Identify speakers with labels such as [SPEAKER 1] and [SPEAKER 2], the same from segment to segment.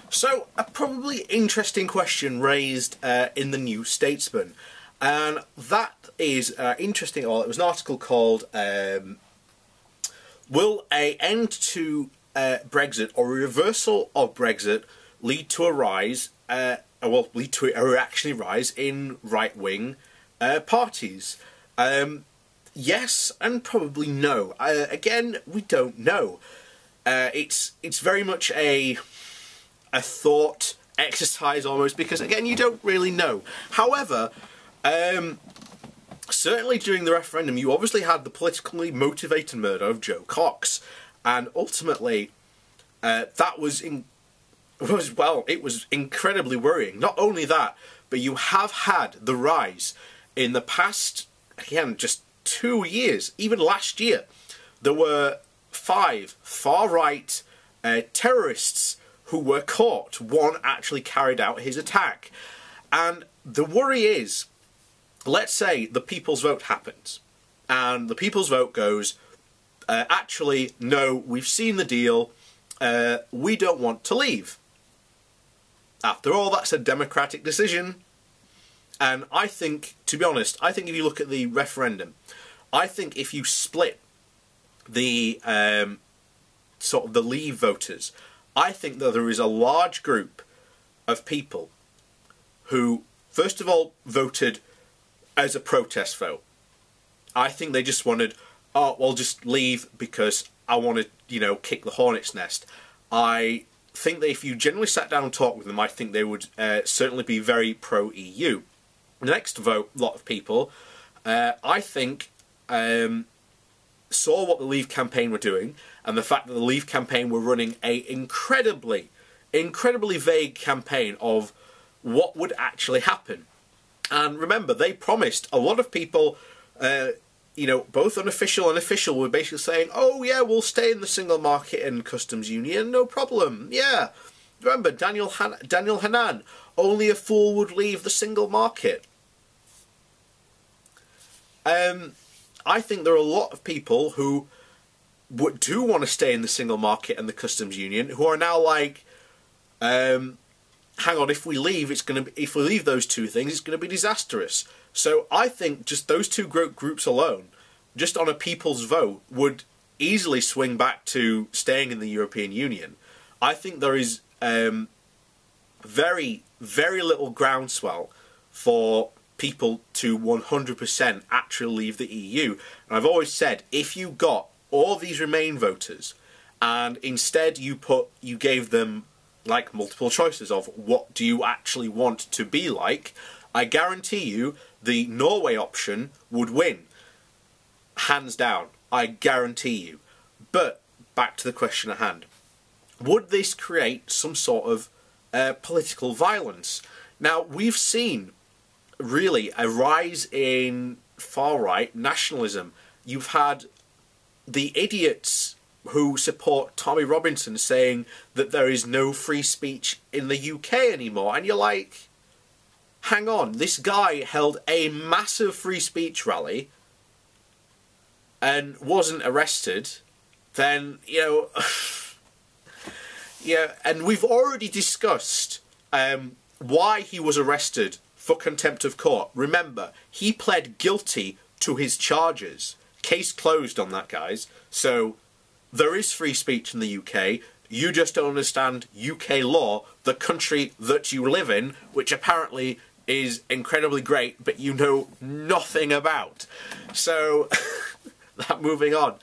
[SPEAKER 1] So, a probably interesting question raised in the New Statesman, and that is interesting. Or it was an article called "Will a end to Brexit or a reversal of Brexit lead to a rise? Lead to a reactionary rise in right-wing parties?" Yes, and probably no. Again, we don't know. It's very much a thought exercise almost, because again you don't really know. However, certainly during the referendum you obviously had the politically motivated murder of Joe Cox, and ultimately that was incredibly worrying. Not only that, but you have had the rise in the past, again, just 2 years, even last year, there were 5 far-right terrorists who were caught. One actually carried out his attack. And the worry is, let's say the people's vote happens, and the people's vote goes, actually, no, we've seen the deal, we don't want to leave. After all, that's a democratic decision. And I think, to be honest, I think if you look at the referendum, I think if you split the sort of the Leave voters, I think that there is a large group of people who, first of all, voted as a protest vote. I think they just wanted, oh, well, just leave because I want to, you know, kick the hornet's nest. I think that if you generally sat down and talked with them, I think they would certainly be very pro-EU. The next vote, a lot of people, I think, saw what the Leave campaign were doing, and the fact that the Leave campaign were running a incredibly vague campaign of what would actually happen. And remember, they promised a lot of people, you know, both unofficial and official, were basically saying, oh yeah, we'll stay in the single market and customs union, no problem, yeah. Remember, Daniel Hannan, only a fool would leave the single market. I think there are a lot of people who do want to stay in the single market and the customs union, who are now like, hang on, if we leave, if we leave those two things, it's going to be disastrous. So I think just those two groups alone, just on a people's vote, would easily swing back to staying in the European Union. I think there is very, very little groundswell for people to 100% actually leave the EU. And I've always said, if you got all these Remain voters and instead you gave them like multiple choices of what do you actually want to be like, I guarantee you the Norway option would win. Hands down. I guarantee you. But back to the question at hand. Would this create some sort of political violence? Now, we've seen really a rise in far-right nationalism. You've had the idiots who support Tommy Robinson saying that there is no free speech in the UK anymore, and you're like, hang on, this guy held a massive free speech rally and wasn't arrested, then, you know, yeah, and we've already discussed why he was arrested for contempt of court. Remember, he pled guilty to his charges. Case closed on that, guys. So there is free speech in the UK. You just don't understand UK law, the country that you live in, which apparently is incredibly great, but you know nothing about. So, moving on.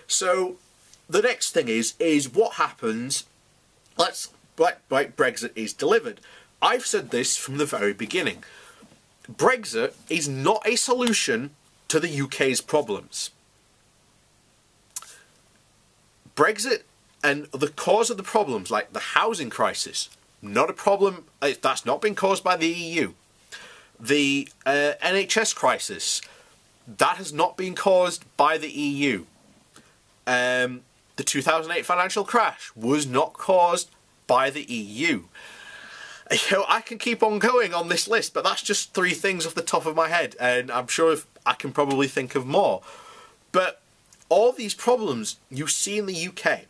[SPEAKER 1] So, the next thing is what happens, Brexit is delivered. I've said this from the very beginning. Brexit is not a solution to the UK's problems. Brexit and the cause of the problems, like the housing crisis, not a problem, that's not been caused by the EU. The NHS crisis, that has not been caused by the EU. The 2008 financial crash was not caused by the EU. You know, I can keep on going on this list, but that's just 3 things off the top of my head, and I'm sure I can probably think of more. But all these problems you see in the UK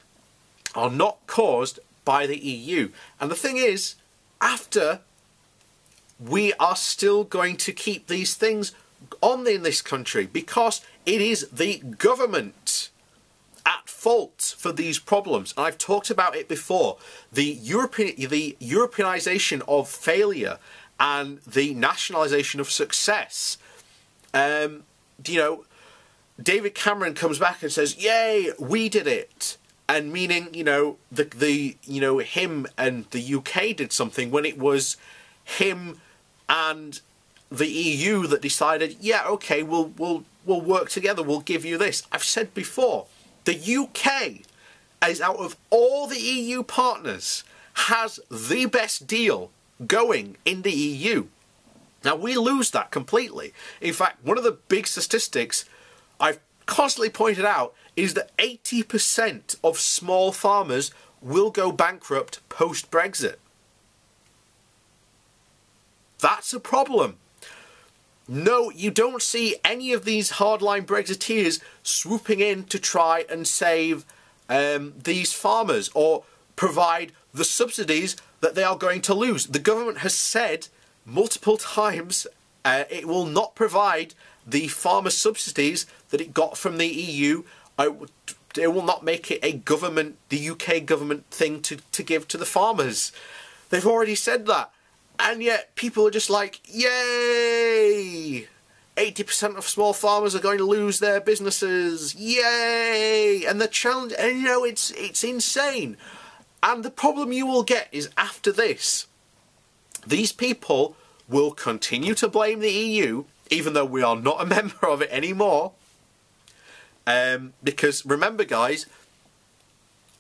[SPEAKER 1] are not caused by the EU. And the thing is, after, we are still going to keep these things on in this country because it is the government at fault for these problems. And I've talked about it before. The Europeanization of failure and the nationalisation of success. You know, David Cameron comes back and says, "Yay, we did it," and meaning, you know, him and the UK did something when it was him and the EU that decided, yeah, okay, we'll work together. We'll give you this. I've said before, the UK, is out of all the EU partners, has the best deal going in the EU. Now, we lose that completely. In fact, one of the big statistics I've constantly pointed out is that 80% of small farmers will go bankrupt post-Brexit. That's a problem. No, you don't see any of these hardline Brexiteers swooping in to try and save these farmers or provide the subsidies that they are going to lose. The government has said multiple times it will not provide the farmer subsidies that it got from the EU. It will not make it the UK government thing to give to the farmers. They've already said that. And yet people are just like, yay! 80% of small farmers are going to lose their businesses. Yay! And the challenge, and you know, it's insane. And the problem you will get is after this, these people will continue to blame the EU, even though we are not a member of it anymore. Because remember, guys,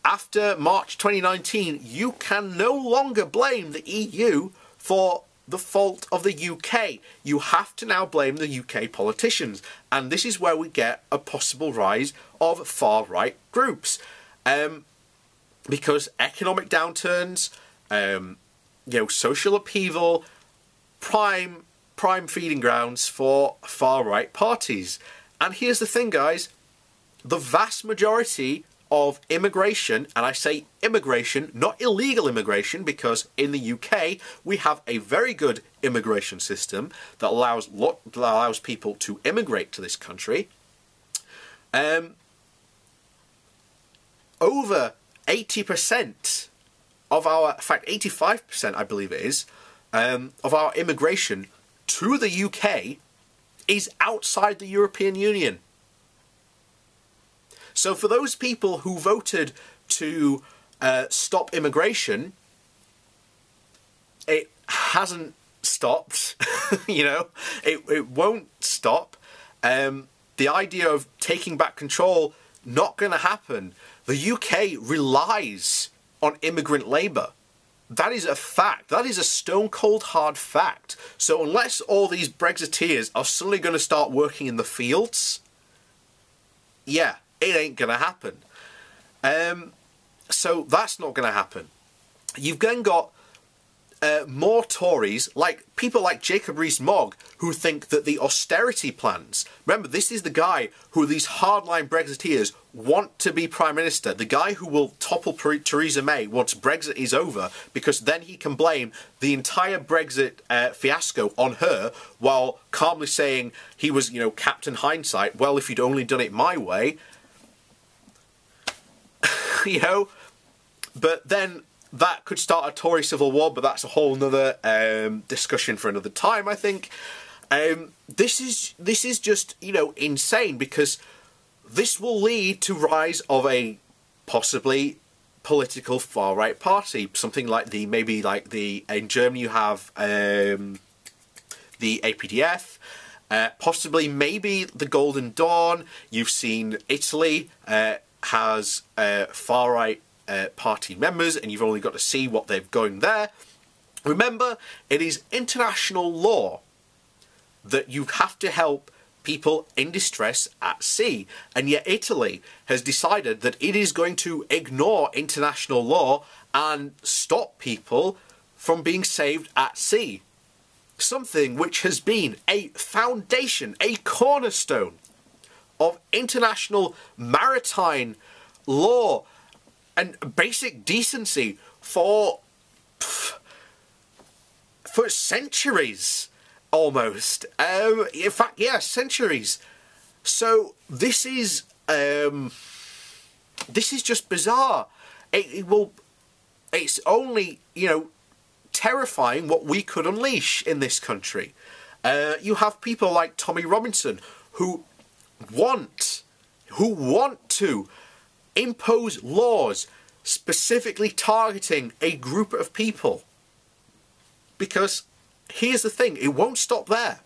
[SPEAKER 1] after March 2019, you can no longer blame the EU for the fault of the UK. You have to now blame the UK politicians. And this is where we get a possible rise of far-right groups. Because economic downturns, you know, social upheaval, prime feeding grounds for far-right parties. And here's the thing, guys. The vast majority of immigration, and I say immigration, not illegal immigration, because in the UK we have a very good immigration system that allows people to immigrate to this country. Over 80% of our, in fact 85% I believe it is, of our immigration to the UK is outside the European Union. So for those people who voted to stop immigration, it hasn't stopped. You know, it won't stop. The idea of taking back control, not going to happen. The UK relies on immigrant labour. That is a fact. That is a stone cold hard fact. So unless all these Brexiteers are suddenly going to start working in the fields, yeah, it ain't going to happen. So that's not going to happen. You've then got more Tories, like people like Jacob Rees-Mogg, who think that the austerity plans... Remember, this is the guy who these hardline Brexiteers want to be Prime Minister. The guy who will topple Theresa May once Brexit is over, because then he can blame the entire Brexit fiasco on her, while calmly saying he was, you know, Captain Hindsight. Well, if you'd only done it my way... You know, but then that could start a Tory civil war, but that's a whole nother discussion for another time, I think. This is just, you know, insane, because this will lead to rise of a possibly political far-right party, something like maybe like in Germany you have the APDF, possibly maybe the Golden Dawn. You've seen Italy has far-right party members, and you've only got to see what they've going there. Remember, it is international law that you have to help people in distress at sea, and yet Italy has decided that it is going to ignore international law and stop people from being saved at sea. Something which has been a foundation, a cornerstone of international maritime law and basic decency for centuries, almost. In fact, yeah, centuries. So this is just bizarre. It's only, you know, terrifying what we could unleash in this country. You have people like Tommy Robinson who want to impose laws specifically targeting a group of people. Because here's the thing, it won't stop there.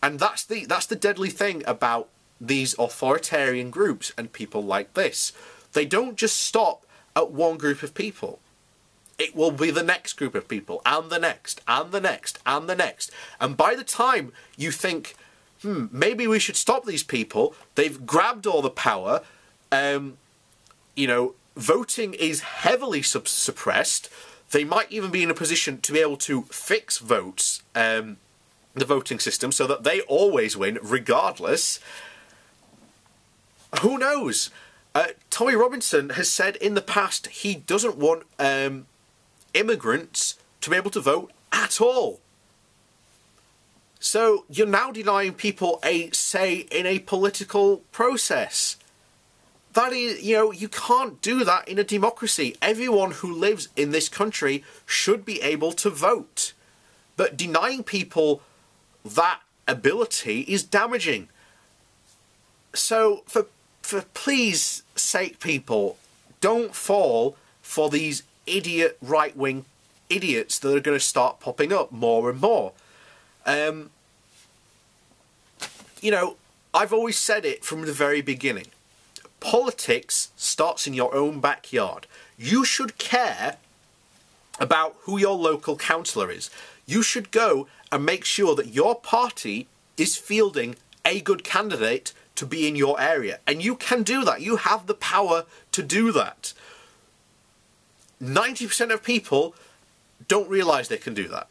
[SPEAKER 1] And that's the deadly thing about these authoritarian groups and people like this. They don't just stop at one group of people. It will be the next group of people, and the next, and the next, and the next. And by the time you think, maybe we should stop these people, they've grabbed all the power, you know, voting is heavily suppressed. They might even be in a position to be able to fix votes, the voting system, so that they always win, regardless. Who knows? Tommy Robinson has said in the past he doesn't want immigrants to be able to vote at all. So you're now denying people a say in a political process. That is, you know, you can't do that in a democracy. Everyone who lives in this country should be able to vote. But denying people that ability is damaging. So for please sake, people, don't fall for these idiot right-wing idiots that are going to start popping up more and more. You know, I've always said it from the very beginning. Politics starts in your own backyard. You should care about who your local councillor is. You should go and make sure that your party is fielding a good candidate to be in your area. And you can do that. You have the power to do that. 90% of people don't realise they can do that,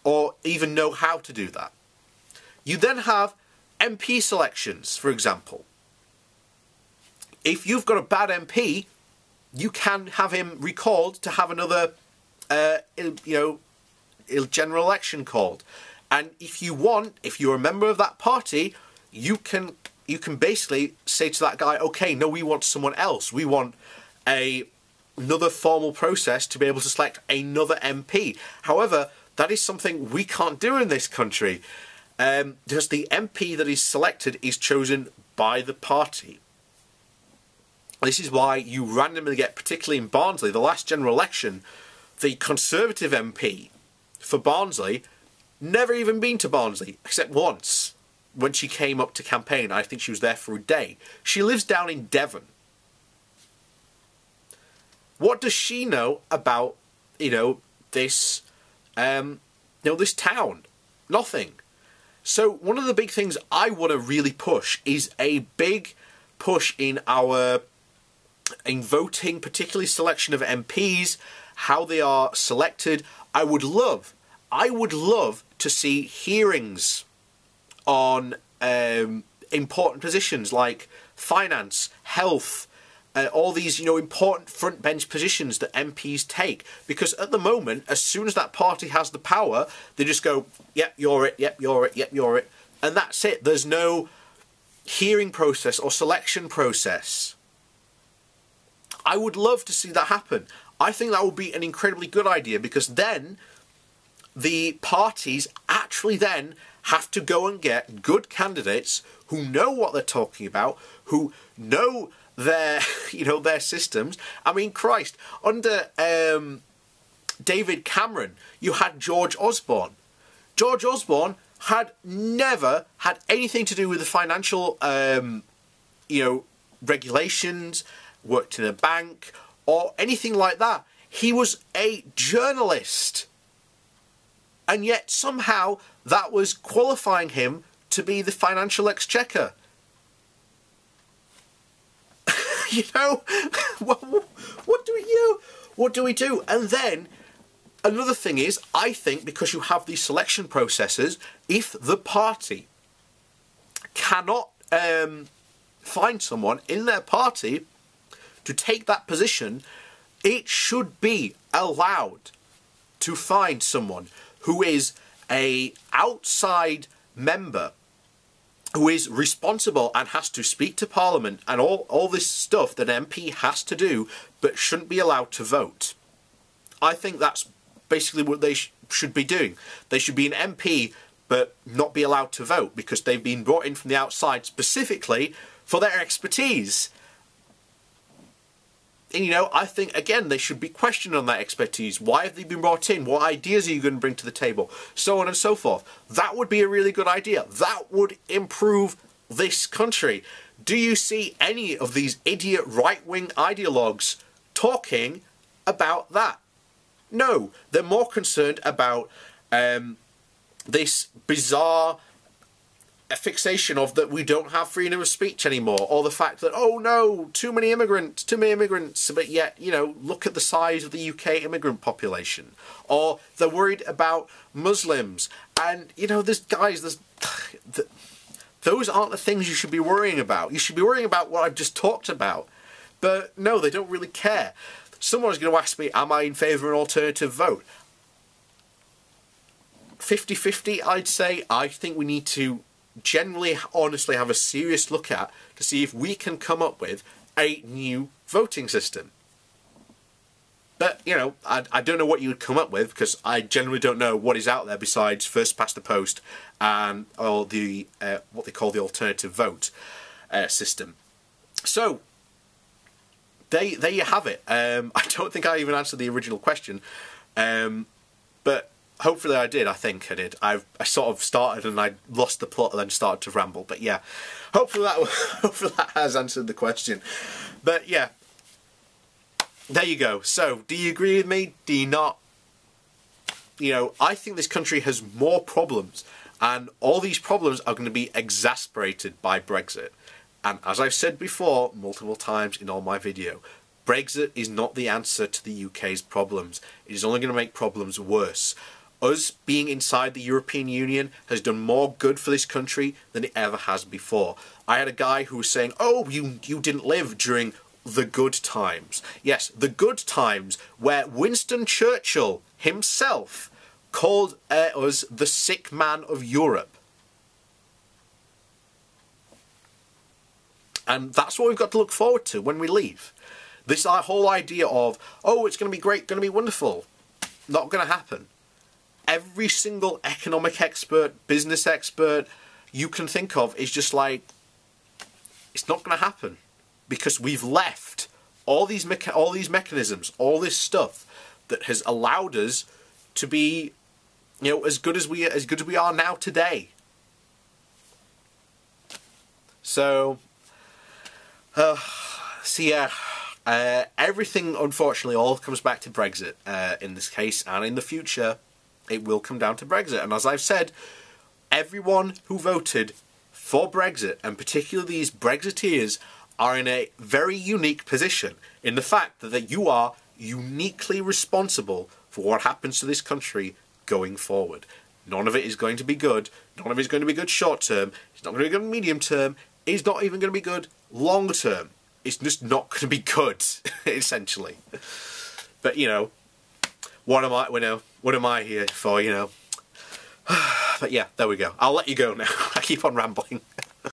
[SPEAKER 1] or even know how to do that. You then have MP selections, for example. If you've got a bad MP, you can have him recalled to have another, general election called. And if you're a member of that party, you can basically say to that guy, okay, no, we want someone else. We want another formal process to be able to select another MP. However, that is something we can't do in this country. Because the MP that is selected is chosen by the party. This is why you randomly get, particularly in Barnsley, the last general election, the Conservative MP for Barnsley never even been to Barnsley, except once, when she came up to campaign. I think she was there for a day. She lives down in Devon. What does she know about, this, this town? Nothing. So one of the big things I want to really push is a big push in voting, particularly selection of MPs, how they are selected. I would love to see hearings on important positions like finance, health, all these, important front bench positions that MPs take. Because at the moment, as soon as that party has the power, they just go, yep, you're it, yep, you're it, yep, you're it. And that's it. There's no hearing process or selection process. I would love to see that happen. I think that would be an incredibly good idea, because then the parties actually then have to go and get good candidates who know what they're talking about, who know their, their systems. I mean, Christ, under David Cameron, you had George Osborne. George Osborne had never had anything to do with the financial, regulations, worked in a bank, or anything like that. He was a journalist. And yet somehow that was qualifying him to be the financial exchequer. What do we do? And then another thing is, I think because you have these selection processes, if the party cannot find someone in their party to take that position, It should be allowed to find someone who is a outside member, who is responsible and has to speak to Parliament and all this stuff that an MP has to do, but shouldn't be allowed to vote. I think that's basically what they should be doing. They should be an MP but not be allowed to vote because they've been brought in from the outside specifically for their expertise. And, you know, I think, again, they should be questioned on that expertise. Why have they been brought in? What ideas are you going to bring to the table? So on and so forth. That would be a really good idea. That would improve this country. Do you see any of these idiot right-wing ideologues talking about that? No. They're more concerned about this bizarre fixation of that we don't have freedom of speech anymore, or the fact that, oh no, too many immigrants, but yet, you know, look at the size of the UK immigrant population. Or they're worried about Muslims, and, you know, those aren't the things you should be worrying about. You should be worrying about what I've just talked about. But no, they don't really care. Someone's going to ask me, am I in favour of an alternative vote? 50-50, I'd say. I think we need to generally, honestly have a serious look at to see if we can come up with a new voting system. But, you know, I don't know what you would come up with, because I generally don't know what is out there besides first past the post and or the what they call the alternative vote system. So there you have it. I don't think I even answered the original question, but hopefully I did. I think I did. I sort of started and I lost the plot and then started to ramble. But yeah, hopefully that has answered the question. But yeah, there you go. So, do you agree with me? Do you not? You know, I think this country has more problems, and all these problems are going to be exacerbated by Brexit. And as I've said before multiple times in all my video, Brexit is not the answer to the UK's problems. It is only going to make problems worse. Us being inside the European Union has done more good for this country than it ever has before. I had a guy who was saying, oh, you didn't live during the good times. Yes, the good times where Winston Churchill himself called us the sick man of Europe. And that's what we've got to look forward to when we leave. This whole idea of, oh, it's going to be great, going to be wonderful. Not going to happen. Every single economic expert, business expert you can think of is just like, it's not going to happen. Because we've left all these mechanisms, all this stuff that has allowed us to be, you know, as good as we are now today. So yeah, everything unfortunately all comes back to Brexit in this case, and in the future it will come down to Brexit. And as I've said, everyone who voted for Brexit, and particularly these Brexiteers, are in a very unique position in the fact that you are uniquely responsible for what happens to this country going forward. None of it is going to be good. None of it is going to be good short term. It's not going to be good medium term. It's not even going to be good long term. It's just not going to be good, essentially. But, you know, what am I here for, you know? But yeah, there we go. I'll let you go now. I keep on rambling.